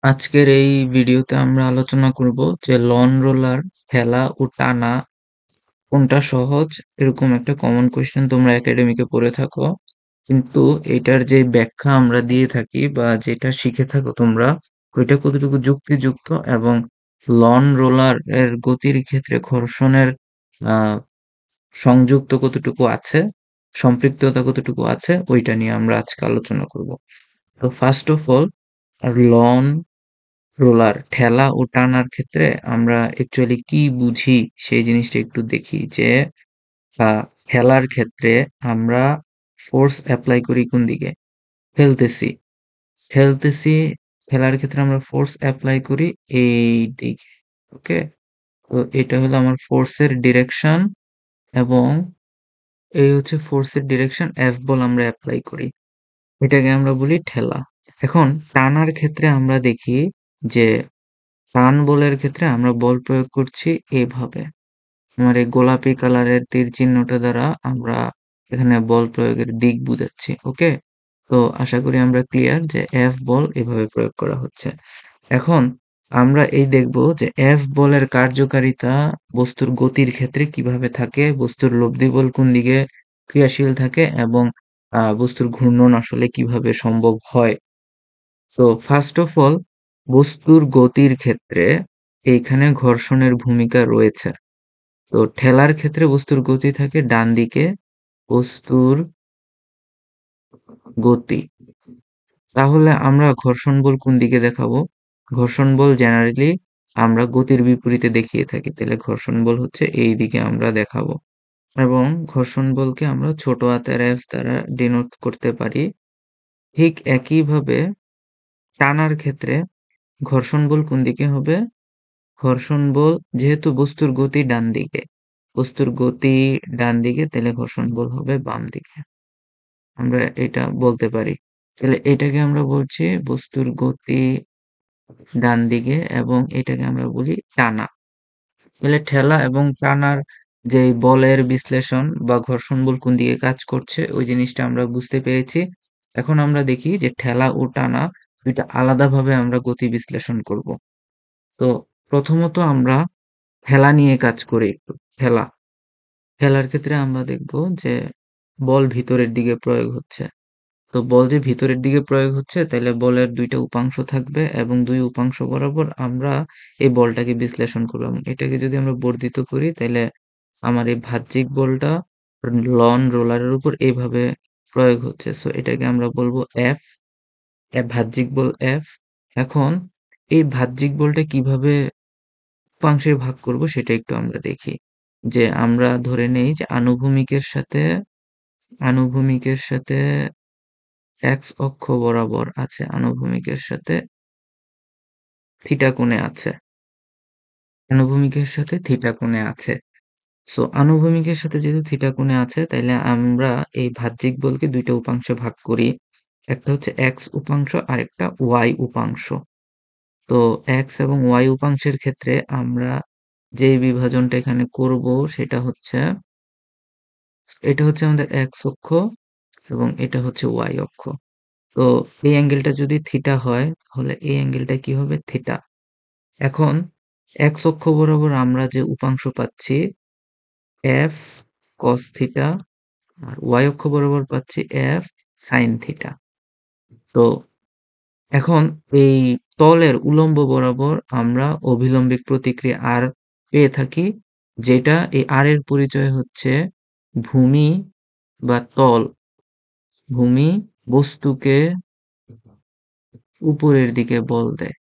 আজকের এই ভিডিওতে আমরা আলোচনা করব যে লন রোলার ফেলা ও টানা কোনটা সহজ। এরকম একটা কমন কোয়েশ্চেন তোমরা একাডেমিকে পড়ে থাকো, কিন্তু এটার যে ব্যাখ্যা আমরা দিয়ে থাকি বা যেটা শিখে থাকো তোমরা, ওইটা কতটুকু যুক্তিযুক্ত এবং লন রোলার এর গতির ক্ষেত্রে ঘর্ষণের আহ সংযুক্ত কতটুকু আছে, সম্পৃক্ততা কতটুকু আছে, ওইটা নিয়ে আমরা আজকে আলোচনা করব। তো first of all, lawn roller ঠেলা ও টানার ক্ষেত্রে আমরা অ্যাকচুয়ালি কি বুঝি সেই জিনিসটা একটু দেখি। যে ঠেলার ক্ষেত্রে আমরা ফোর্স অ্যাপ্লাই করি কোন দিকে? ঠেলতেছি ঠেলতেছি ঠেলার ক্ষেত্রে আমরা ফোর্স অ্যাপ্লাই করি এই দিকে। ওকে, তো এটা হলো আমার ফোর্সের ডিরেকশন, এবং এই হচ্ছে ফোর্সের ডিরেকশন, এফ বল আমরা অ্যাপ্লাই করি, এটাকে আমরা বলি ঠেলা। এখন টানার ক্ষেত্রে আমরা দেখি যে টান বলের ক্ষেত্রে আমরা বল প্রয়োগ করছি এভাবে। আমার এই গোলাপি কালারের তীর চিহ্নটা দ্বারা আমরা এখানে বল প্রয়োগের দিক বুঝাচ্ছি। ওকে, তো আশা করি আমরা ক্লিয়ার যে এফ বল এভাবে প্রয়োগ করা হচ্ছে। এখন আমরা এই দেখব যে এফ বলের কার্যকারিতা বস্তুর গতির ক্ষেত্রে কিভাবে থাকে, বস্তুর লব্ধি বল কোন দিকে ক্রিয়াশীল থাকে, এবং বস্তুর ঘূর্ণন আসলে কিভাবে সম্ভব হয়। তো ফার্স্ট অফ অল, বস্তুর গতির ক্ষেত্রে এইখানে ঘর্ষণের ভূমিকা রয়েছে। তো ঠেলার ক্ষেত্রে বস্তুর গতি থাকে ডান দিকে, বস্তুর গতি। তাহলে আমরা ঘর্ষণ বল কোন দিকে দেখাবো? ঘর্ষণ বল জেনারেলি আমরা গতির বিপরীতে দেখিয়ে থাকি, তাহলে ঘর্ষণ বল হচ্ছে এই দিকে আমরা দেখাবো। এবং ঘর্ষণ বলকে আমরা ছোট হাতের এফ দ্বারা ডিনোট করতে পারি। ঠিক একইভাবে টানার ক্ষেত্রে ঘর্ষণ বল কোন দিকে হবে? ঘর্ষণ বল, যেহেতু বস্তুর গতি ডান দিকে, বস্তুর গতি ডান দিকে, তাহলে ঘর্ষণ বল হবে বাম দিকে। আমরা এটা বলতে পারি। তাহলে এটাকে আমরা বলছি বস্তুর গতি ডান দিকে, এবং এটাকে আমরা বলি টানা। তাহলে ঠেলা এবং টানার যে বলের বিশ্লেষণ বা ঘর্ষণ বল কোন দিকে কাজ করছে ওই জিনিসটা আমরা বুঝতে পেরেছি। এখন আমরা দেখি যে ঠেলা ও টানা দুইটা আলাদাভাবে আমরা গতি বিশ্লেষণ করব। তো প্রথমত আমরা ঠেলা নিয়ে কাজ করি একটু। ঠেলা ঠেলার ক্ষেত্রে আমরা দেখব যে বল ভিতরের দিকে প্রয়োগ হচ্ছে। তো বল যে ভিতরের দিকে প্রয়োগ হচ্ছে, তাহলে বলের দুইটা উপাংশ থাকবে এবং দুই উপাংশ বরাবর আমরা এই বলটাকে বিশ্লেষণ করলাম। এটাকে যদি আমরা বর্ধিত করি, তাহলে আমার এই বাহ্যিক বলটা লন রোলারের উপর এইভাবে প্রয়োগ হচ্ছে। সো এটাকে আমরা বলবো এফ, বাহ্যিক বল এফ। এখন এই বাহ্যিক বলটা কিভাবে উপাংশে ভাগ করব সেটা একটু আমরা দেখি। যে আমরা ধরে নেই যে আনুভূমিকের সাথে এক্স অক্ষ বরাবর আছে, আনুভূমিকের সাথে থিটা কোণে আছে, আনুভূমিকের সাথে থিটা কোণে আছে। সো আনুভূমিকের সাথে যেহেতু থিটা কোণে আছে, তাইলে আমরা এই বাহ্যিক বলকে দুইটা উপাংশে ভাগ করি। একটা হচ্ছে এক্স উপাংশ আর একটা ওয়াই উপাংশ। তো এক্স এবং ওয়াই উপাংশের ক্ষেত্রে আমরা যে বিভাজনটা এখানে করব সেটা হচ্ছে, এটা হচ্ছে আমাদের এক্স অক্ষ এবং এটা হচ্ছে ওয়াই অক্ষ। তো এই অ্যাঙ্গেলটা যদি থিটা হয়, তাহলে এই অ্যাঙ্গেলটা কি হবে? থিটা। এখন এক্স অক্ষ বরাবর আমরা যে উপাংশ পাচ্ছি এফ কস থিটা, আর ওয়াই অক্ষ বরাবর পাচ্ছি এফ সাইন থিটা। তো এখন এই তলের উলম্ব বরাবর আমরা অভিলম্বিক প্রতিক্রিয়া আর পেয়ে থাকি, যেটা এই আর এর পরিচয় হচ্ছে ভূমি বা তল। ভূমি বস্তুকে উপরের দিকে বল দেয়।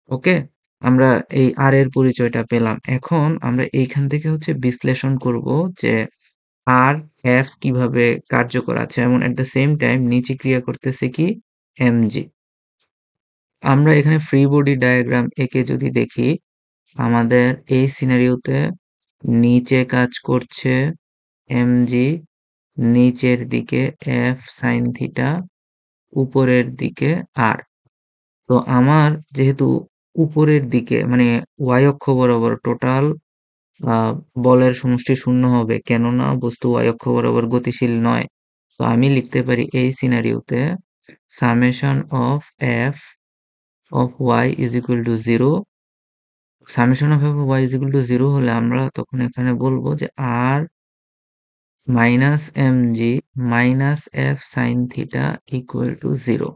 ওকে, আমরা এই আর এর পরিচয়টা পেলাম। এখন আমরা এইখান থেকে হচ্ছে বিশ্লেষণ করব যে আর এফ কিভাবে কার্যকর আছে, এবং এট দ্য সেম টাইম নিচে ক্রিয়া করতেছে কি এমজি। আমরা এখানে ফ্রি বডি ডায়াগ্রাম এঁকে যদি দেখি, আমাদের এই সিনারিওতে নিচে কাজ করছে এমজি, নিচের দিকে এফ সাইন থিটা, উপরের দিকে আর। তো আমার যেহেতু উপরের দিকে মানে ওয়াই অক্ষ বরাবর টোটাল বলের সমষ্টি শূন্য হবে, কেননা বস্তু ওয়াই অক্ষ বরাবর গতিশীল নয়। তো আমি লিখতে পারি এই সিনারিওতে summation of F of y is equal to 0, summation of F of y is equal to 0 হলে আমরা তখন এখানে বলবো যে R minus m g minus F sine theta equal to 0।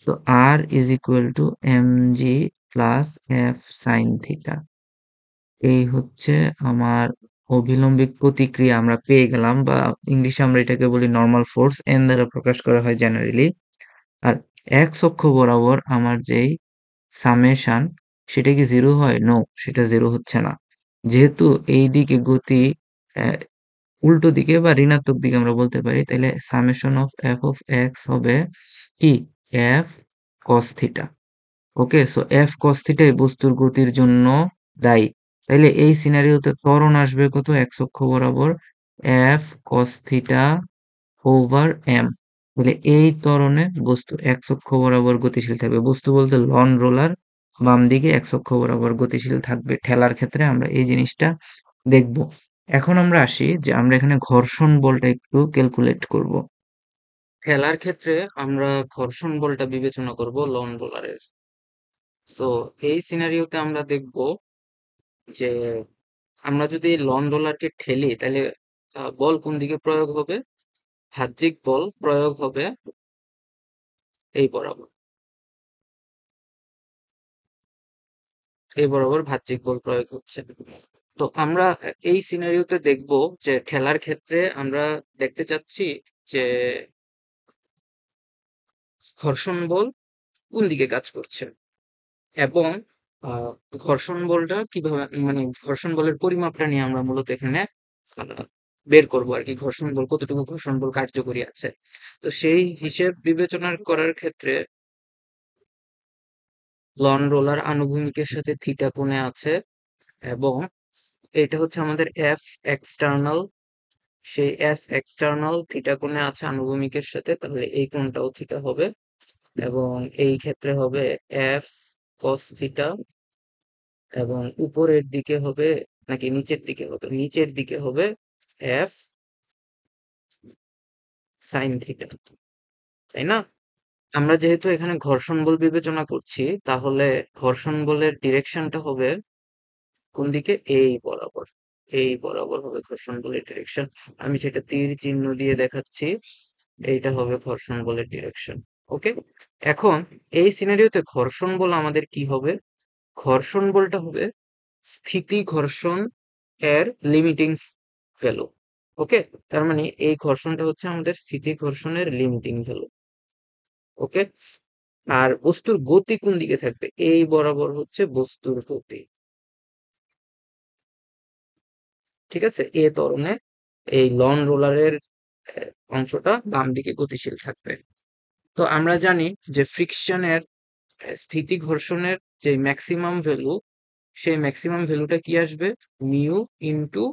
তো R is equal to m g plus F sine theta. এই হচ্ছে আমার অভিলম্বিক প্রতিক্রিয়া আমরা পেয়ে গেলাম, বা ইংলিশে আমরা এটাকে বলি নর্মাল ফোর্স, এন দ্বারা প্রকাশ করা হয় জেনারেলি। আর এক্স অক্ষ বরাবর আমার যেই সামেশন, সেটা কি জিরো হয়? নো, সেটা জিরো হচ্ছে না। যেহেতু এই দিকে গতি আহ, উল্টো দিকে বা ঋণাত্মক দিকে আমরা বলতে পারি, তাহলে summation of F of x হবে কি এফ কস থিটা। ওকে, সো এফ কস থিটা এই বস্তুর গতির জন্য দায়ী। তাইলে এই সিনারিওতে ত্বরণ আসবে কত? এক্স অক্ষ বরাবর F cos theta over m. তাহলে এই ত্বরণে বস্তু এক্স অক্ষ বরাবর গতিশীল থাকবে। বস্তু বলতে লন রোলার বাম দিকে এক্স অক্ষ বরাবর গতিশীল থাকবে। ঠেলার ক্ষেত্রে আমরা এই জিনিসটা দেখব। এখন আমরা আসি যে আমরা এখানে ঘর্ষণ বলটা একটু ক্যালকুলেট করব। ঠেলার ক্ষেত্রে আমরা ঘর্ষণ বলটা বিবেচনা করব লন রোলারের। সো এই সিনারিওতে আমরা দেখব যে আমরা যদি লন রোলারকে ঠেলি, তাহলে বল কোন দিকে প্রয়োগ হবে? বাহ্যিক বল প্রয়োগ হবে এই বরাবর। এই বরাবর বাহ্যিক বল প্রয়োগ হচ্ছে। তো আমরা এই সিনারিওতে দেখব যে ঠেলার ক্ষেত্রে আমরা দেখতে চাচ্ছি যে ঘর্ষণ বল কোন দিকে কাজ করছে, এবং আহ, ঘর্ষণ বলটা কিভাবে, মানে ঘর্ষণ বলের পরিমাপটা নিয়ে আমরা মূলত এখানে আহ, বের করবো আর কি, ঘর্ষণ বল কতটুকু ঘর্ষণ বল কার্যকরী আছে। তো সেই হিসেব বিবেচনা করার ক্ষেত্রে লন রোলার আনুভূমিকের সাথে থিটা কোণে আছে, এবং এটা হচ্ছে আমাদের এফ এক্সটার্নাল। সেই এফ এক্সটার্নাল থিটা কোণে আছে আনুভূমিকের সাথে, তাহলে এই কোণটাও থিটা হবে। এবং এই ক্ষেত্রে হবে এফ কস থিটা, এবং উপরের দিকে হবে নাকি নিচের দিকে হবে? নিচের দিকে হবে এফ সাইন থিটা, তাই না? আমরা যেহেতু এখানে ঘর্ষণ বল বিবেচনা করছি, তাহলে ঘর্ষণ বলের ডিরেকশনটা হবে কোন দিকে? এই বরাবর। এই বরাবর হবে ঘর্ষণ বলের ডিরেকশন। আমি সেটা তীর চিহ্ন দিয়ে দেখাচ্ছি। এইটা হবে ঘর্ষণ বলের ডিরেকশন। ওকে, এখন এই সিনারিওতে ঘর্ষণ বল আমাদের কি হবে? ঘর্ষণ বলটা হবে স্থিতি ঘর্ষণ এর লিমিটিং ভ্যালু। ওকে, তার মানে এই ঘর্ষণটা হচ্ছে আমাদের স্থিতি ঘর্ষণের লিমিটিং ভ্যালু। ওকে, আর বস্তুর গতি কোন দিকে থাকবে? এই বরাবর হচ্ছে বস্তুর গতি। ঠিক আছে, এ ত্বরণে এই লন রোলারের অংশটা বাম দিকে গতিশীল থাকবে। তো আমরা জানি যে ফ্রিকশনের স্থিতি ঘর্ষণের যে ম্যাক্সিমাম ভ্যালু, সেই ম্যাক্সিমাম ভ্যালুটা কি আসবে? মিউ ইনটু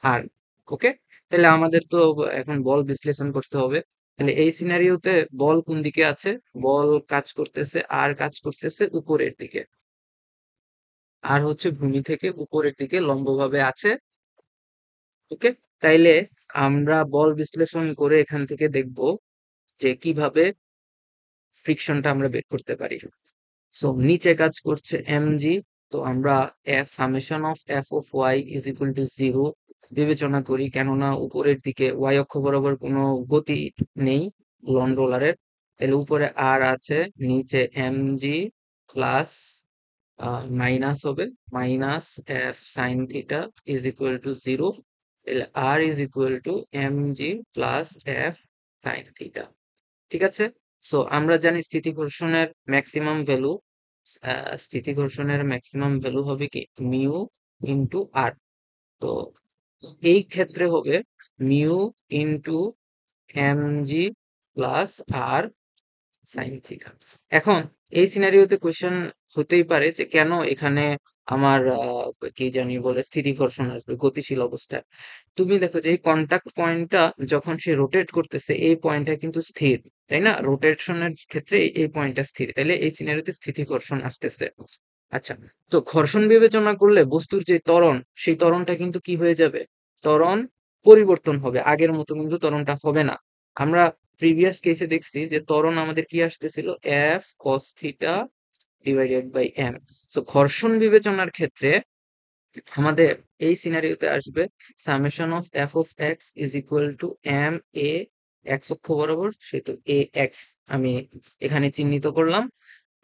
আর। ওকে, তাহলে আমাদের তো এখন বল বিশ্লেষণ করতে হবে। তাহলে এই সিনারিওতে বল কোন দিকে আছে? বল কাজ করতেছে, আর কাজ করতেছে উপরের দিকে। আর হচ্ছে ভূমি থেকে উপরের দিকে লম্বভাবে আছে। ওকে, তাইলে আমরা বল বিশ্লেষণ করে এখান থেকে দেখব যে কিভাবে ফ্রিকশনটা আমরা বের করতে পারি। সো নিচে কাজ করছে mg, তো আমরা F summation of F of y is equal to 0 বিবেচনা করি, কেননা উপরের দিকে ওয়াই অক্ষ বরাবর কোনো গতি নেই লন রোলারের। তাহলে উপরে আর আছে, নিচে mg প্লাস মাইনাস হবে minus F sine theta is equal to 0। তাহলে R is equal to mg plus F sine theta. ঠিক আছে, সো আমরা জানি স্থিতি ঘর্ষণের ম্যাক্সিমাম ভ্যালু, স্থিতি ঘর্ষণের ম্যাক্সিমাম ভ্যালু হবে কি মিউ ইনটু আর। তো এই ক্ষেত্রে হবে mu into m g plus R sine theta. এখন এই সিনারিওতে কোয়েশ্চেন হতেই পারে যে কেন এখানে আমার কি জানি বলে স্থিতি ঘর্ষণ আসবে গতিশীল অবস্থায়। তুমি দেখো যে এই কন্টাক্ট পয়েন্টটা যখন সে রোটেট করতেছে, এই পয়েন্টটা কিন্তু স্থির, তাই না? রোটেশনের ক্ষেত্রে এই পয়েন্টটা স্থির, তাইলে এই সিনারিওতে স্থিতি ঘর্ষণ আসতেছে। আচ্ছা, তো ঘর্ষণ বিবেচনা করলে বস্তুর যে ত্বরণ, সেই ত্বরণটা কিন্তু কি হয়ে যাবে? ত্বরণ পরিবর্তন হবে, আগের মতো কিন্তু ত্বরণটা হবে না। আমরা প্রিভিয়াস কেসে দেখছি যে ত্বরণ আমাদের কি আসতেছিল? F cos theta divided by m. So ঘর্ষণ বিবেচনার ক্ষেত্রে আমাদের এই সিনারিওতে আসবে summation of F of x is equal to m a x অক্ষ বরাবর, সেহেতু এ এক্স আমি এখানে চিহ্নিত করলাম।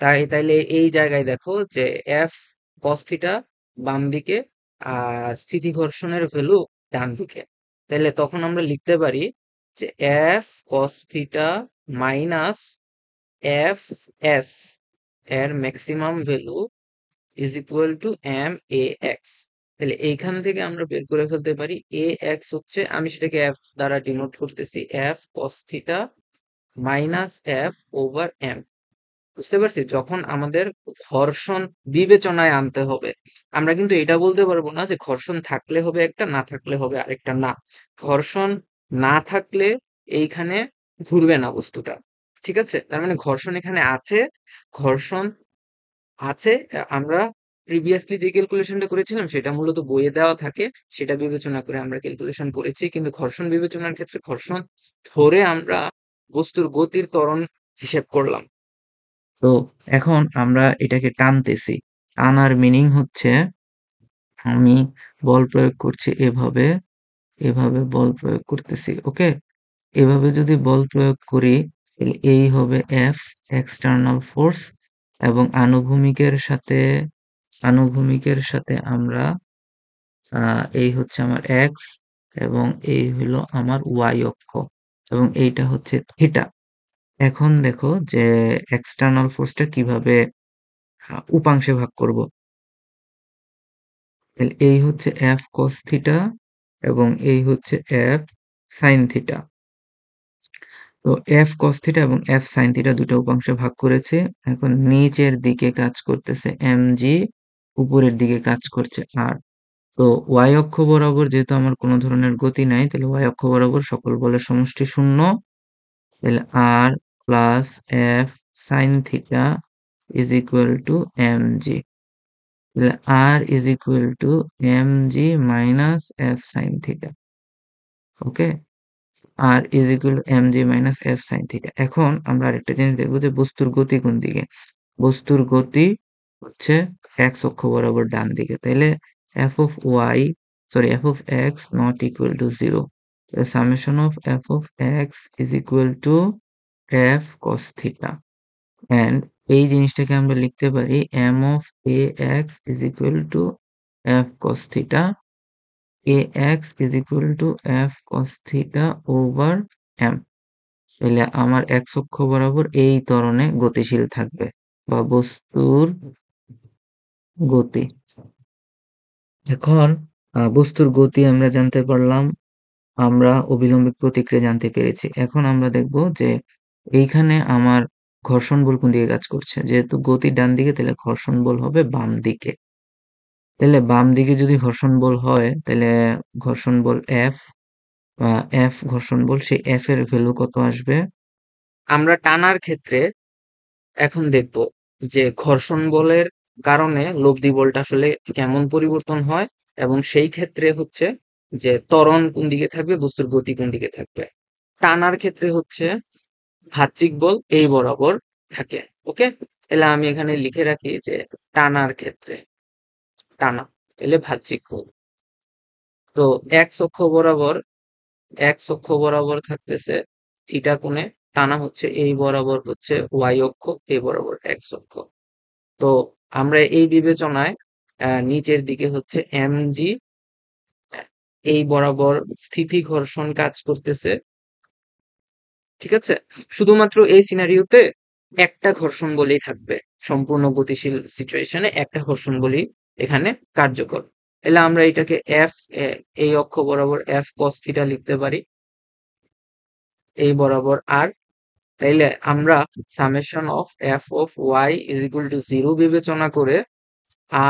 তাইলে এই জায়গায় দেখো যে এফ কস থিটা বাম দিকে আর স্থিতি ঘর্ষণের ভ্যালু ডান দিকে। তাইলে তখন আমরা লিখতে পারি যে f cos theta minus f s এর maximum value is equal to m a x. তাহলে এইখান থেকে আমরা বের করে ফেলতে পারি এ এক্স হচ্ছে, আমি সেটাকে এফ দ্বারা ডিনোট করতেছি, F cos theta minus F over m. বুঝতে পারছি? যখন আমাদের ঘর্ষণ বিবেচনায় আনতে হবে, আমরা কিন্তু এটা বলতে পারবো না যে ঘর্ষণ থাকলে হবে একটা, না থাকলে হবে আরেকটা, না। ঘর্ষণ না থাকলে এইখানে ঘুরবে না বস্তুটা। ঠিক আছে? তার মানে ঘর্ষণ এখানে আছে, ঘর্ষণ আছে। আমরা প্রিভিয়াসলি যে ক্যালকুলেশনটা করেছিলাম সেটা মূলত বইয়ে দেওয়া থাকে, সেটা বিবেচনা করে আমরা ক্যালকুলেশন করেছি। কিন্তু ঘর্ষণ বিবেচনার ক্ষেত্রে ঘর্ষণ ধরে আমরা বস্তুর গতির ত্বরণ হিসেব করলাম। তো এখন আমরা এটাকে টানতেছি। টানার মিনিং হচ্ছে আমি বল প্রয়োগ করছি এভাবে, এভাবে বল প্রয়োগ করতেছি। ওকে? এভাবে যদি বল প্রয়োগ করি তাহলে এই হবে এফ এক্সটার্নাল ফোর্স, এবং আনুভূমিকের সাথে আমরা এই হচ্ছে আমার এক্স, এবং এই হলো আমার ওয়াই অক্ষ, এবং এইটা হচ্ছে থিটা। এখন দেখো যে এক্সটার্নাল ফোর্সটা কিভাবে উপাংশে ভাগ করব। এই হচ্ছে এফ কস থিটা এবং এই হচ্ছে এফ সাইন থিটা। তো এফ কস থিটা এবং এফ সাইন থিটা দুটো উপাংশে ভাগ করেছে। এখন নিচের দিকে কাজ করতেছে এম জি, উপরের দিকে কাজ করছে আর। তো ওয়াই অক্ষ বরাবর যেহেতু আমার কোনো ধরনের গতি নাই, তাহলে ওয়াই অক্ষ বরাবর সকল বলের সমষ্টি শূন্য। তাহলে R plus F sine theta is equal to m g. তাহলে R is equal to m g minus F sine theta. Okay? R is equal to m g minus F sine theta. এখন আমরা আরেকটা জিনিস দেখবো যে বস্তুর গতি কোন দিকে। বস্তুর গতি হচ্ছে এক্স অক্ষ বরাবর ডান দিকে। তাইলে F of y, sorry F of x not equal to zero. Summation of F of x is equal to F cos theta. And এই জিনিসটাকে আমরা লিখতে পারি m of a x is equal to F cos theta. A x is equal to F cos theta over m. তাহলে আমার x অক্ষ বরাবর এই ত্বরণে গতিশীল থাকবে, বা বস্তুর গতি। এখন বস্তুর গতি আমরা জানতে পারলাম, আমরা অভিলম্বিক প্রতিক্রিয়া জানতে পেরেছি। এখন আমরা দেখব যে এইখানে আমার ঘর্ষণ বল কোন দিকে কাজ করছে। যেহেতু গতি ডান দিকে, তাহলে ঘর্ষণ বল হবে বাম দিকে। তাহলে বাম দিকে যদি ঘর্ষণ বল হয়, তাহলে ঘর্ষণ বল এফ, এফ ঘর্ষণ বল, সেই এফ এর ভ্যালু কত আসবে? আমরা টানার ক্ষেত্রে এখন দেখব যে ঘর্ষণ বলের কারণে লব্ধি বলটা আসলে কেমন পরিবর্তন হয়, এবং সেই ক্ষেত্রে হচ্ছে যে ত্বরণ কোন দিকে থাকবে, বস্তুর গতি কোন দিকে থাকবে। টানার ক্ষেত্রে হচ্ছে বাহ্যিক বল এই বরাবর থাকে। ওকে? তাহলে আমি এখানে লিখে রাখি যে টানার ক্ষেত্রে, টানা তাহলে বাহ্যিক বল। তো এক্স অক্ষ বরাবর থাকতেছে থিটা কোণে, টানা হচ্ছে এই বরাবর হচ্ছে ওয়াই অক্ষ, এই বরাবর এক্স অক্ষ। তো আমরা এই বিবেচনায় নিচের দিকে হচ্ছে এম জি, এই বরাবর স্থিতি ঘর্ষণ কাজ করতেছে। ঠিক আছে? শুধুমাত্র এই সিনারিওতে একটা ঘর্ষণ বলই থাকবে, সম্পূর্ণ গতিশীল সিচুয়েশনে একটা ঘর্ষণ বলই এখানে কার্যকর। এলে আমরা এটাকে এফ, এই অক্ষ বরাবর এফ কস থিটা লিখতে পারি, এই বরাবর আর। তাইলে আমরা summation of F of y is equal to zero বিবেচনা করে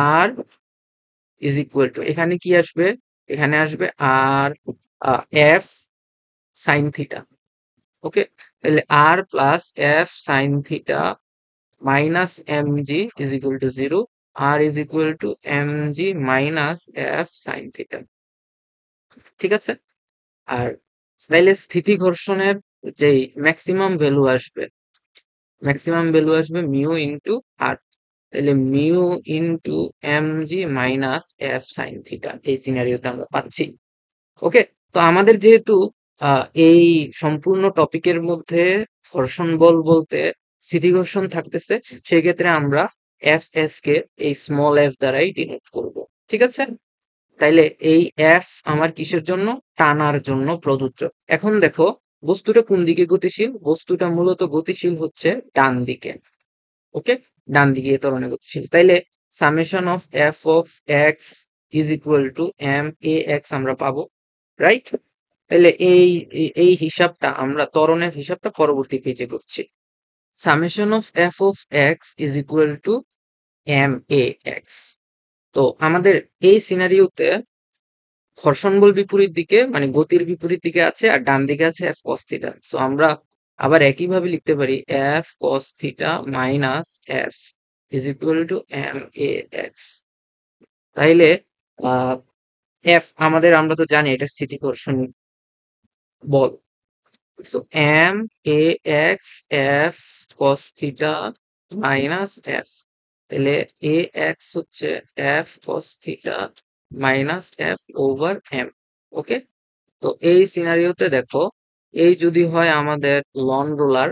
আর ইজ ইকুয়াল টু, এখানে কি আসবে? এখানে আসবে R f sine theta. Okay? তাহলে R plus F sine theta minus m g is equal to zero, R is equal to m g minus F sine theta. ঠিক আছে? আর তাইলে স্থিতি ঘর্ষণের যেই ম্যাক্সিমাম ভ্যালু আসবে মিউ ইন্টু আর। তাহলে মিউ ইনটু mg মাইনাস f sin থিটা এই সিনারিওতে আমরা পাচ্ছি। ওকে, তো আমাদের যেহেতু এই সম্পূর্ণ টপিকের মধ্যে ঘর্ষণ বল বলতে স্থিতিঘর্ষণ থাকতেছে, সেই ক্ষেত্রে আমরা এফ এস কে এই স্মল এফ দ্বারাই ডিনোট করব। ঠিক আছে, তাইলে এই এফ আমার কিসের জন্য? টানার জন্য প্রযোজ্য। এখন দেখো বস্তুটা কোন দিকে গতিশীল? বস্তুটা মূলত গতিশীল হচ্ছে ডান দিকে। ওকে, ডান দিকে এই ত্বরণে গতিশীল। তাইলে summation of F of x is equal to m a x আমরা পাবো, রাইট? তাহলে এই হিসাবটা আমরা ত্বরণের হিসাবটা পরবর্তী পেজে করছি। Summation of F of x is equal to m a x. তো আমাদের এই সিনারিওতে ঘর্ষণ বল বিপরীত দিকে, মানে গতির বিপরীত দিকে আছে, আর ডান দিকে আছে এফ কস থিটা। সো আমরা আবার একইভাবে লিখতে পারি f cos theta minus f is equal to m a x. তাইলে এফ আমাদের, আমরা তো জানি এটা স্থিতি ঘর্ষণ বল। So m a x f cos theta minus f. তাহলে এ এক্স হচ্ছে f cos theta minus F over m. Okay, তো এই সিনারিওতে দেখো, এই যদি হয় আমাদের লন রোলার,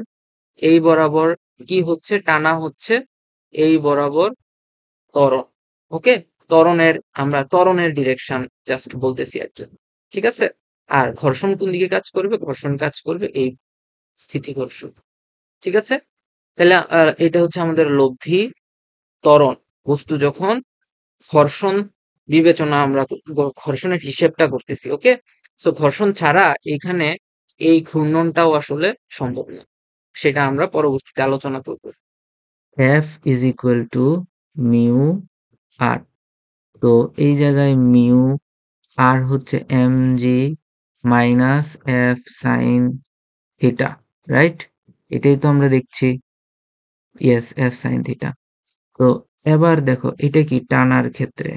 এই বরাবর কি হচ্ছে? টানা হচ্ছে এই বরাবর ত্বরণ। ওকে, ত্বরণের, আমরা ত্বরণের ডিরেকশন জাস্ট বলতেছি আর কি। ঠিক আছে, আর ঘর্ষণ কোন দিকে কাজ করবে? ঘর্ষণ কাজ করবে এই স্থিতি ঘর্ষণ। ঠিক আছে, তাহলে এটা হচ্ছে আমাদের লব্ধি ত্বরণ। বস্তু যখন ঘর্ষণ বিবেচনা, আমরা ঘর্ষণের হিসেবটা করতেছি। ওকে, সো ঘর্ষণ ছাড়া এখানে এই ঘূর্ণনটাও আসলে সম্ভব না, সেটা আমরা পরবর্তীতে আলোচনা করব। F is equal to mu R. তো এই জায়গায় মিউ আর হচ্ছে m g minus F sine theta, right? এটাই তো আমরা দেখছি। Yes, f sine theta. তো এবার দেখো এটা কি টানার ক্ষেত্রে,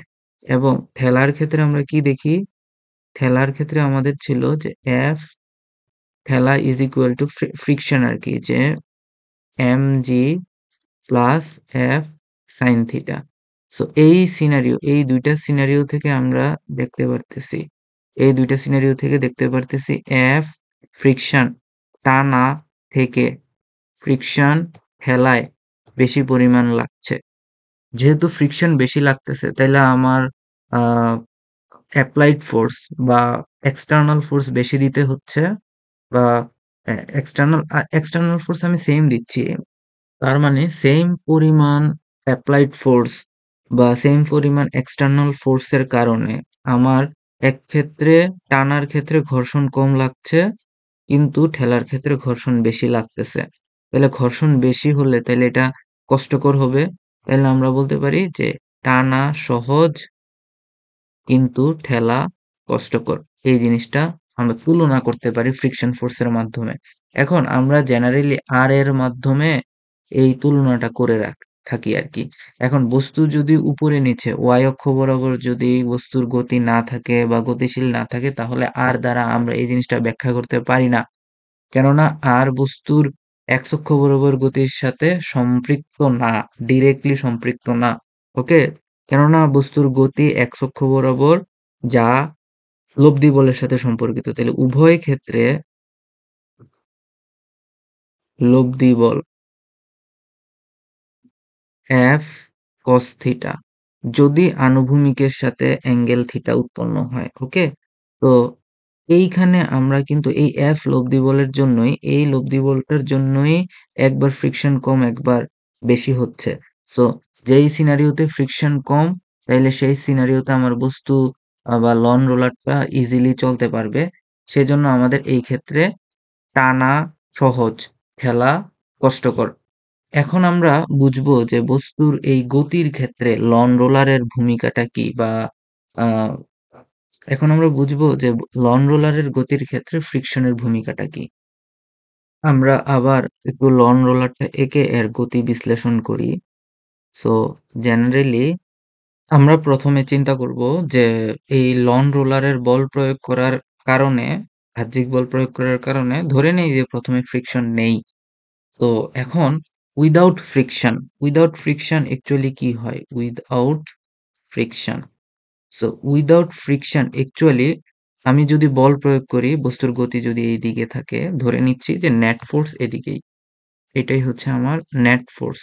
এবং ঠেলার ক্ষেত্রে আমরা কি দেখি? ঠেলার ক্ষেত্রে আমাদের ছিল যে এফ ঠেলা ইজ ইকুয়াল টু ফ্রিকশন আর কি, যে m g plus F sine theta. So এই সিনারিও, এই দুইটা সিনারিও থেকে আমরা দেখতে পারতেছি, এই দুইটা সিনারিও থেকে দেখতে পারতেছি এফ ফ্রিকশন টানা থেকে ফ্রিকশন ঠেলায় বেশি পরিমাণ লাগছে। যেহেতু ফ্রিকশন বেশি লাগতেছে, তাইলে আমার অ্যাপ্লাইড ফোর্স বা এক্সটার্নাল ফোর্স বেশি দিতে হচ্ছে, বা এক্সটার্নাল ফোর্স আমি সেম দিচ্ছি। তার মানে সেম পরিমাণ অ্যাপ্লাইড ফোর্স বা সেম পরিমাণ এক্সটার্নাল ফোর্সের কারণে আমার এক ক্ষেত্রে টানার ক্ষেত্রে ঘর্ষণ কম লাগছে, কিন্তু ঠেলার ক্ষেত্রে ঘর্ষণ বেশি লাগতেছে। তাহলে ঘর্ষণ বেশি হলে তাহলে এটা কষ্টকর হবে। তাহলে আমরা বলতে পারি যে টানা সহজ কিন্তু ঠেলা কষ্টকর। এই জিনিসটা আমরা তুলনা করতে পারি ফ্রিকশন ফোর্সের মাধ্যমে। এখন আমরা জেনারেলি আর এর মাধ্যমে এই তুলনাটা করে থাকি আর কি। এখন বস্তু যদি উপরে নিচে ওয়াই অক্ষ বরাবর যদি বস্তুর গতি না থাকে বা গতিশীল না থাকে, তাহলে আর দ্বারা আমরা এই জিনিসটা ব্যাখ্যা করতে পারি না। কেননা আর বস্তুর এক্স অক্ষ বরাবর গতির সাথে সম্পৃক্ত না, ডিরেক্টলি সম্পৃক্ত না। ওকে, কেননা বস্তুর গতি এক্স অক্ষ বরাবর, যা লব্ধি বলের সাথে সম্পর্কিত। তাহলে উভয় ক্ষেত্রে লব্ধি বল এফ কস থিটা যদি আনুভূমিকের সাথে অ্যাঙ্গেল থিটা উৎপন্ন হয়। ওকে, তো এইখানে আমরা কিন্তু এই এফ লব্ধি বলের জন্যই, এই লব্ধি বলটার জন্যই একবার ফ্রিকশন কম একবার বেশি হচ্ছে। সো যেই সিনারিওতে ফ্রিকশন কম, তাইলে সেই সিনারিওতে আমার বস্তু বা লন রোলারটা ইজিলি চলতে পারবে। সেজন্য আমাদের এই ক্ষেত্রে টানা সহজ, ঠেলা কষ্টকর। এখন আমরা বুঝবো যে বস্তুর এই গতির ক্ষেত্রে লন রোলারের ভূমিকাটা কি, বা আহ, এখন আমরা বুঝবো যে লন রোলারের গতির ক্ষেত্রে ফ্রিকশনের ভূমিকাটা কি। আমরা আবার একটু লন রোলারটা এঁকে এর গতি বিশ্লেষণ করি। সো জেনারেলি আমরা প্রথমে চিন্তা করব যে এই লন রোলারের বল প্রয়োগ করার কারণে, বাহ্যিক বল প্রয়োগ করার কারণে ধরে নেই যে প্রথমে ফ্রিকশন নেই। তো এখন without friction, without friction actually কি হয়? Without friction, so without friction actually আমি যদি বল প্রয়োগ করি, বস্তুর গতি যদি এই দিকে থাকে, ধরে নিচ্ছি যে নেট ফোর্স এদিকেই, এটাই হচ্ছে আমার নেট ফোর্স।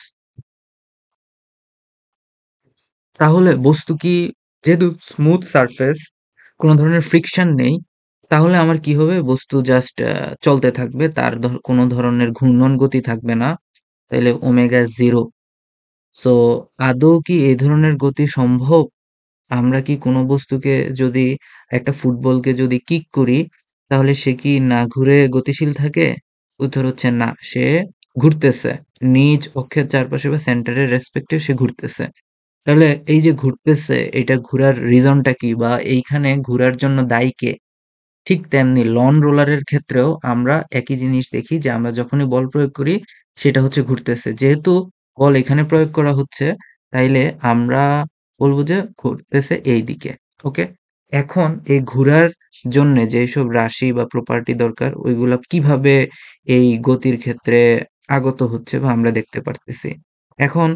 তাহলে বস্তু কি, যেহেতু স্মুথ সারফেস, কোনো ধরনের ফ্রিকশন নেই, তাহলে আমার কি হবে? বস্তু জাস্ট চলতে থাকবে, তার কোনো ধরনের ঘূর্ণন গতি থাকবে না, তাহলে ওমেগা জিরো। সো আদৌ কি এই ধরনের গতি সম্ভব? আমরা কি কোনো বস্তুকে যদি, একটা ফুটবলকে যদি কিক করি, তাহলে সে কি না ঘুরে গতিশীল থাকে? উত্তর হচ্ছে না, সে ঘুরতেছে, নিজ অক্ষের চারপাশে বা সেন্টারের রেসপেক্টে সে ঘুরতেছে। তাহলে এই যে ঘুরতেছে, এটা ঘুরার রিজনটা কি, বা এইখানে ঘুরার জন্য দায়ী কে? ঠিক তেমনি লন রোলারের ক্ষেত্রেও আমরা একই জিনিস দেখি, যে আমরা যখনই বল প্রয়োগ করি সেটা হচ্ছে ঘুরতেছে। যেহেতু বল এখানে প্রয়োগ করা হচ্ছে, তাইলে আমরা বলবো যে ঘুরতেছে এই দিকে। ওকে, এখন এই ঘোরার জন্য যেসব রাশি বা প্রপার্টি দরকার, ওইগুলা কিভাবে এই গতির ক্ষেত্রে আগত হচ্ছে বা আমরা দেখতে পারতেছি। এখন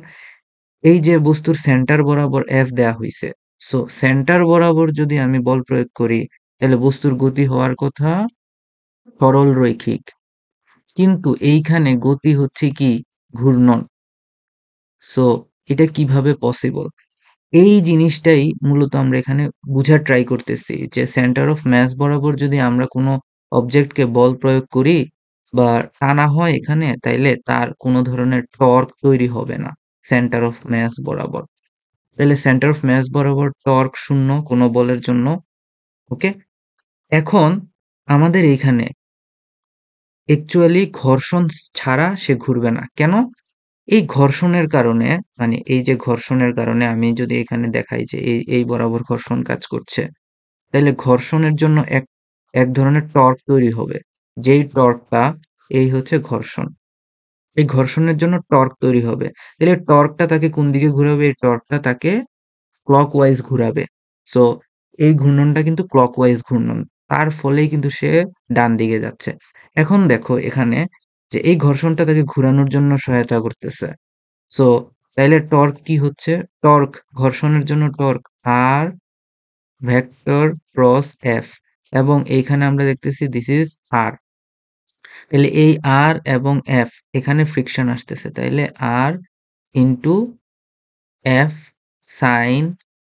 এই যে বস্তুর সেন্টার বরাবর এফ দেয়া হইছে, সো সেন্টার বরাবর যদি আমি বল প্রয়োগ করি, তাহলে বস্তুর গতি হওয়ার কথা সরল রৈখিক, কিন্তু এইখানে গতি হচ্ছে কি? ঘূর্ণন। সো এটা কিভাবে পসিবল? এই জিনিসটাই মূলত আমরা এখানে বুঝার ট্রাই করতেছি, যে সেন্টার অফ মাস বরাবর যদি আমরা কোনো অবজেক্টকে বল প্রয়োগ করি বা টানা হয় এখানে, তাইলে তার কোনো ধরনের টর্ক তৈরি হবে না সেন্টার অফ মাস বরাবর। তাহলে সেন্টার অফ মাস বরাবর টর্ক শূন্য কোনো বলের জন্য। ওকে, এখন আমাদের এইখানে অ্যাকচুয়ালি ঘর্ষণ ছাড়া সে ঘুরবে না। কেন? এই ঘর্ষণের কারণে, মানে এই যে ঘর্ষণের কারণে আমি যদি এখানে দেখাই যে এই বরাবর ঘর্ষণ কাজ করছে, তাহলে ঘর্ষণের জন্য এক এক ধরনের টর্ক তৈরি হবে। যেই টর্কটা, এই হচ্ছে ঘর্ষণ। এই ঘর্ষণের জন্য টর্ক তৈরি হবে। তাহলে টর্কটা তাকে কোন দিকে ঘুরাবে? এই টর্কটা তাকে ক্লকওয়াইজ ঘুরাবে। সো এই ঘূর্ণনটা কিন্তু ক্লকওয়াইজ ঘূর্ণন। তার ফলেই কিন্তু সে ডান দিকে যাচ্ছে। এখন দেখো এখানে, যে এই ঘর্ষণটা তাকে ঘুরানোর জন্য সহায়তা করতেছে। সো তাইলে টর্ক কি হচ্ছে? টর্ক, ঘর্ষণের জন্য টর্ক আর ভেক্টর ক্রস এফ, এবং এইখানে আমরা দেখতেছি দিস ইজ আর। তাহলে এই আর এবং এফ, এখানে ফ্রিকশন আসতেছে, তাইলে আর ইন্টু এফ সাইন,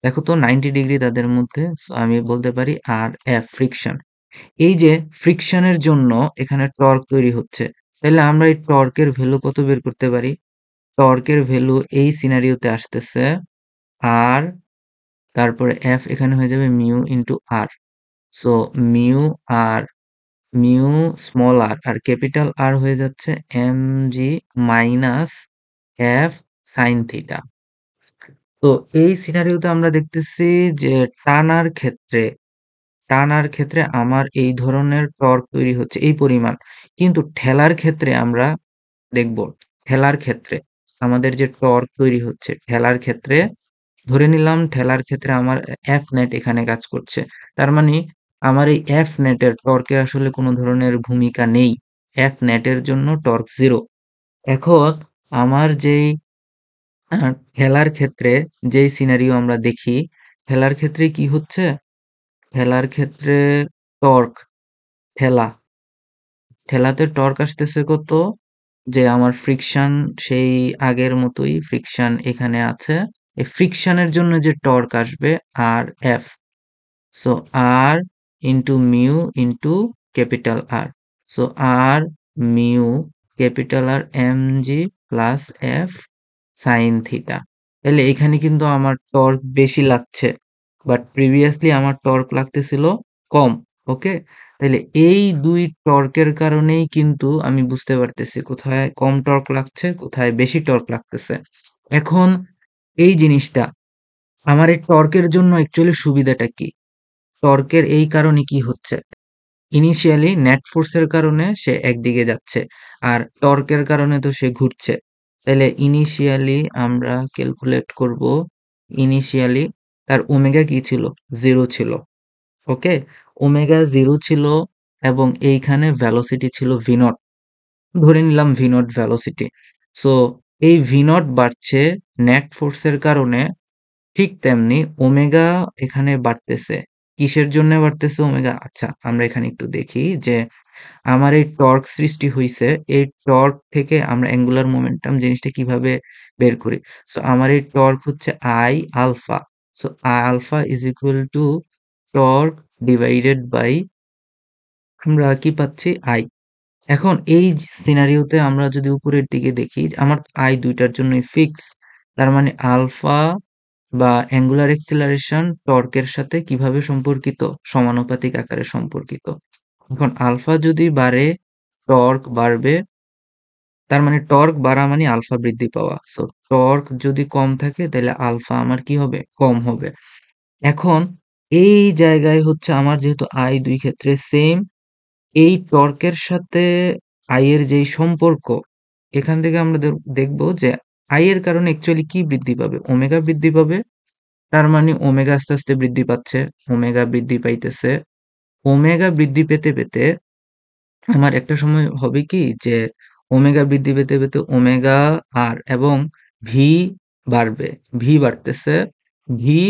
দেখো তো 90 ডিগ্রি তাদের মধ্যে, সো আমি বলতে পারি আর এফ ফ্রিকশন। এই যে ফ্রিকশনের জন্য এখানে টর্ক তৈরি হচ্ছে, তাহলে আমরা এই টর্কের ভ্যালু কত বের করতে পারি? টর্কের ভ্যালু এই সিনারিওতে আসতেছে আর, তারপরে এফ এখানে হয়ে যাবে mu into R. So mu R, mu small r আর ক্যাপিটাল আর হয়ে যাচ্ছে m g minus F sine theta. তো এই সিনারিওতে আমরা দেখতেছি যে টানার ক্ষেত্রে আমার এই ধরনের টর্ক তৈরি হচ্ছে এই পরিমাণ, কিন্তু ঠেলার ক্ষেত্রে আমরা দেখব, ঠেলার ক্ষেত্রে আমাদের যে টর্ক তৈরি হচ্ছে, ঠেলার ক্ষেত্রে ধরে নিলাম, ঠেলার ক্ষেত্রে আমার এফ নেট এখানে কাজ করছে। তার মানে আমার এই এফ নেটের টর্কের আসলে কোনো ধরনের ভূমিকা নেই। এফ নেটের জন্য টর্ক জিরো। এখন আমার যেই ঠেলার ক্ষেত্রে যেই সিনারিও আমরা দেখি, ঠেলার ক্ষেত্রে কি হচ্ছে? ঠেলার ক্ষেত্রে টর্ক, ঠেলা ঠেলাতে টর্ক আসতেছে কত? যে আমার ফ্রিকশন সেই আগের মতোই ফ্রিকশন এখানে আছে। এই ফ্রিকশনের জন্য যে টর্ক আসবে R f, so R into mu into capital R, so R mu capital R m g plus F sine theta. তাহলে এখানে কিন্তু আমার টর্ক বেশি লাগছে, বাট প্রিভিয়াসলি আমার টর্ক লাগতেছিল কম। ওকে, তাহলে এই দুই টর্কের কারণেই কিন্তু আমি বুঝতে পারতেছি কোথায় কম টর্ক লাগছে, কোথায় বেশি টর্ক লাগতেছে। এখন এই জিনিসটা, আমার এই টর্কের জন্য অ্যাকচুয়ালি সুবিধাটা কি? টর্কের এই কারণে কি হচ্ছে? ইনিশিয়ালি নেট ফোর্সের কারণে সে একদিকে যাচ্ছে, আর টর্কের কারণে তো সে ঘুরছে। তাহলে ইনিশিয়ালি আমরা ক্যালকুলেট করব, ইনিশিয়ালি তার ওমেগা কি ছিল? জিরো ছিল। ওকে, ওমেগা জিরো ছিল, এবং এইখানে ভ্যালোসিটি ছিল ভি নট, ধরে নিলাম ভি নট ভ্যালোসিটি। সো এই ভি নট বাড়ছে নেট ফোর্সের কারণে, ঠিক তেমনি ওমেগা এখানে বাড়তেছে। কিসের জন্য বাড়তেছে ওমেগা? আচ্ছা, আমরা এখানে একটু দেখি যে আমার এই টর্ক সৃষ্টি হইছে, এই টর্ক থেকে আমরা অ্যাঙ্গুলার মোমেন্টাম জিনিসটা কিভাবে বের করি? সো আমার এই টর্ক হচ্ছে I alpha. So alpha is equal to torque divided by, আমরা কি পাচ্ছি? আই। এখন এই সিনারিওতে আমরা যদি উপরের দিকে দেখি, আমার আই দুইটার জন্যই ফিক্স। তার মানে আলফা বা অ্যাঙ্গুলার অ্যাক্সিলারেশন টর্কের সাথে কিভাবে সম্পর্কিত? সমানুপাতিক আকারে সম্পর্কিত। এখন আলফা যদি বাড়ে, টর্ক বাড়বে। তার মানে টর্ক বাড়া মানে আলফা বৃদ্ধি পাওয়া। সো টর্ক যদি কম থাকে তাহলে আলফা আমার কি হবে? কম হবে। এখন এই জায়গায় হচ্ছে আমার যেহেতু আই দুই ক্ষেত্রে সেম, এই টর্কের সাথে আই এর যেই সম্পর্ক, এখান থেকে আমরা দেখবো যে আই এর কারণে অ্যাকচুয়ালি কি বৃদ্ধি পাবে? ওমেগা বৃদ্ধি পাবে। তার মানে ওমেগা আস্তে আস্তে বৃদ্ধি পাচ্ছে, ওমেগা বৃদ্ধি পাইতেছে। ওমেগা বৃদ্ধি পেতে পেতে আমার একটা সময় হবে কি যে ওমেগা বৃদ্ধি পেতে পেতে ওমেগা আর এবং ভি বাড়বে, ভি বাড়তেছে। ভি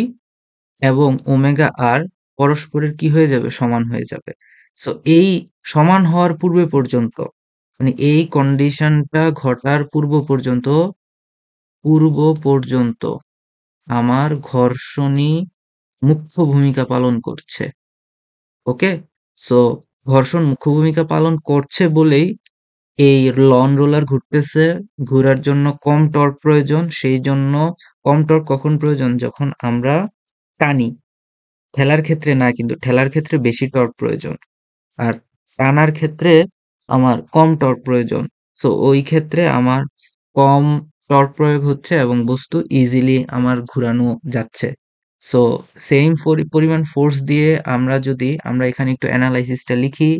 এবং ওমেগা আর পরস্পরের কি হয়ে যাবে? সমান হয়ে যাবে। সো এই সমান হওয়ার পূর্বে পর্যন্ত, মানে এই কন্ডিশনটা ঘটার পূর্ব পর্যন্ত আমার ঘর্ষণই মুখ্য ভূমিকা পালন করছে। ওকে? সো ঘর্ষণ মুখ্য ভূমিকা পালন করছে বলেই এই লন রোলার ঘুরতেছে। ঘোরার জন্য কম টর্ক প্রয়োজন। সেই জন্য কম টর্ক কখন প্রয়োজন? যখন আমরা টানি। ঠেলার ক্ষেত্রে না, কিন্তু ঠেলার ক্ষেত্রে বেশি টর্ক প্রয়োজন। আর টানার ক্ষেত্রে আমার কম টর্ক প্রয়োজন। সো ওই ক্ষেত্রে আমার কম টর্ক প্রয়োগ হচ্ছে এবং বস্তু ইজিলি আমার ঘুরানো যাচ্ছে। সো সেম পরিমাণ ফোর্স দিয়ে আমরা এখানে একটু অ্যানালাইসিসটা লিখি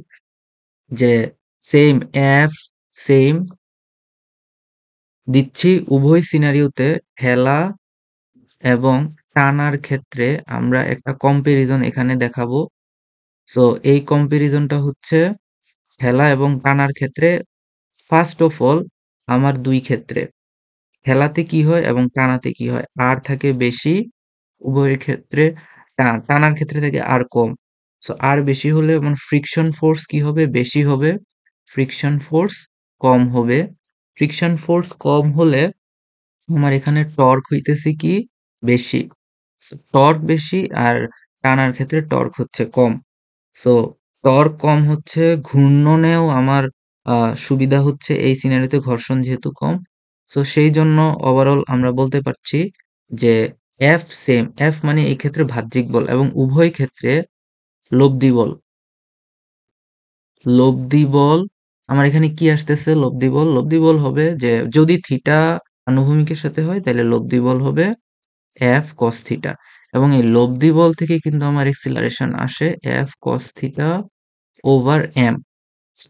যে সেম এফ, সেম দিচ্ছি উভয় সিনারিওতে। ঠেলা এবং টানার ক্ষেত্রে আমরা একটা কম্পারিজন এখানে দেখাবো। সো এই কম্পারিজনটা হচ্ছে ঠেলা এবং টানার ক্ষেত্রে। ফার্স্ট অফ অল আমার দুই ক্ষেত্রে ঠেলাতে কি হয় এবং টানাতে কি হয়? আর থাকে বেশি উভয়ের ক্ষেত্রে। টানার ক্ষেত্রে থাকে আর কম। সো আর বেশি হলে মানে ফ্রিকশন ফোর্স কি হবে? বেশি হবে। ফ্রিকশন ফোর্স কম হবে। ফ্রিকশন ফোর্স কম হলে আমার এখানে টর্ক হইতেছে কি? বেশি। টর্ক বেশি আর টানার ক্ষেত্রে টর্ক হচ্ছে কম। সো টর্ক কম হচ্ছে, ঘূর্ণনেও আমার সুবিধা হচ্ছে এই সিনারিওতে, ঘর্ষণ যেহেতু কম। সো সেই জন্য ওভারঅল আমরা বলতে পারছি যে এফ সেম। এফ মানে এই ক্ষেত্রে বাহ্যিক বল এবং উভয় ক্ষেত্রে লব্ধি বল। লব্ধি বল আমার এখানে কি আসতেছে? লব্ধি বল। লব্ধি বল হবে যে যদি থিটা আনুভূমিকের সাথে হয় তাহলে লব্ধি বল হবে এফ কস থিটা। এবং এই লব্ধি বল থেকে কিন্তু আমার এক্সিলারেশন আসে f cos theta over m.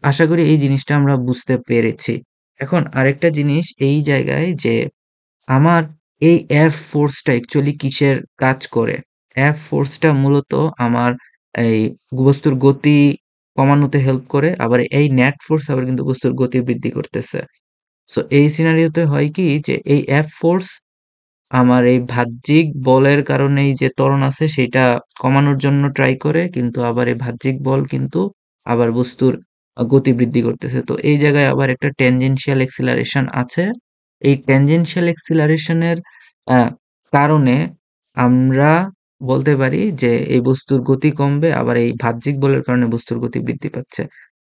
আশা করি এই জিনিসটা আমরা বুঝতে পেরেছি। এখন আরেকটা জিনিস এই জায়গায় যে আমার এই এফ ফোর্সটা অ্যাকচুয়ালি কিসের কাজ করে? এফ ফোর্সটা মূলত আমার এই বস্তুর গতি কমানোতে হেল্প করে। আবার এই নেট ফোর্স আবার কিন্তু বস্তুর গতি বৃদ্ধি করতেছে। সো এই সিনারিওতে হয় কি যে এই এফ ফোর্স আমার এই বাহ্যিক বলের কারণে এই যে ত্বরণ আছে সেটা কমানোর জন্য ট্রাই করে, কিন্তু আবার এই বাহ্যিক বল কিন্তু আবার বস্তুর গতি বৃদ্ধি করতেছে। তো এই জায়গায় আবার একটা ট্যানজেনশিয়াল এক্সিলারেশন আছে। এই ট্যানজেনশিয়াল এক্সিলারেশনের কারণে আমরা বলতে পারি যে এই বস্তুর গতি কমবে, আবার এই বাহ্যিক বলের কারণে বস্তুর গতি বৃদ্ধি পাচ্ছে।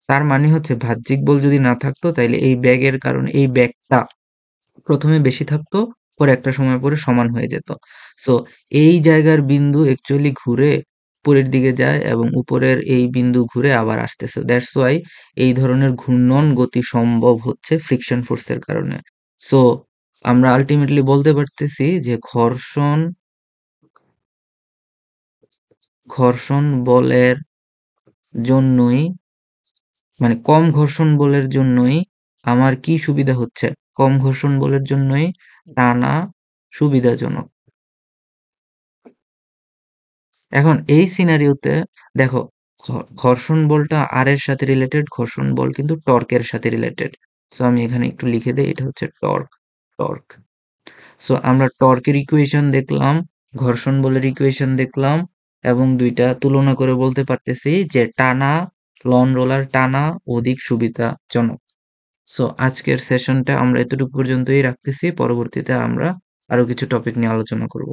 তার মানে হচ্ছে বাহ্যিক বল যদি না থাকতো তাইলে এই ব্যাগের কারণে এই ব্যাগটা প্রথমে বেশি থাকতো, পরে একটা সময় পরে সমান হয়ে যেত। সো এই জায়গার বিন্দু অ্যাকচুয়ালি ঘুরে উপরের দিকে যায় এবং উপরের এই বিন্দু ঘুরে আবার আসতেছে। দ্যাটস ওয়াই এই ধরনের ঘূর্ণন গতি সম্ভব হচ্ছে ফ্রিকশন ফোর্সের কারণে। সো আমরা আলটিমেটলি বলতে পারতেছি যে ঘর্ষণ বলের জন্যই, মানে কম ঘর্ষণ বলের জন্যই আমার কি সুবিধা হচ্ছে? কম ঘর্ষণ বলের জন্যই টানা সুবিধাজনক। এখন এই সিনারিওতে দেখো, ঘর্ষণ বলটা আর এর সাথে রিলেটেড, ঘর্ষণ বল কিন্তু টর্কের সাথে রিলেটেড। সো আমি এখানে একটু লিখে দেই, এটা হচ্ছে টর্ক। সো আমরা টর্কের ইকুয়েশন দেখলাম, ঘর্ষণ বলের ইকুয়েশন দেখলাম, এবং দুইটা তুলনা করে বলতে পারতেছি যে টানা, লন রোলার টানা অধিক সুবিধাজনক। সো আজকের সেশনটা আমরা এতটুকু পর্যন্তই রাখতেছি। পরবর্তীতে আমরা আরো কিছু টপিক নিয়ে আলোচনা করব।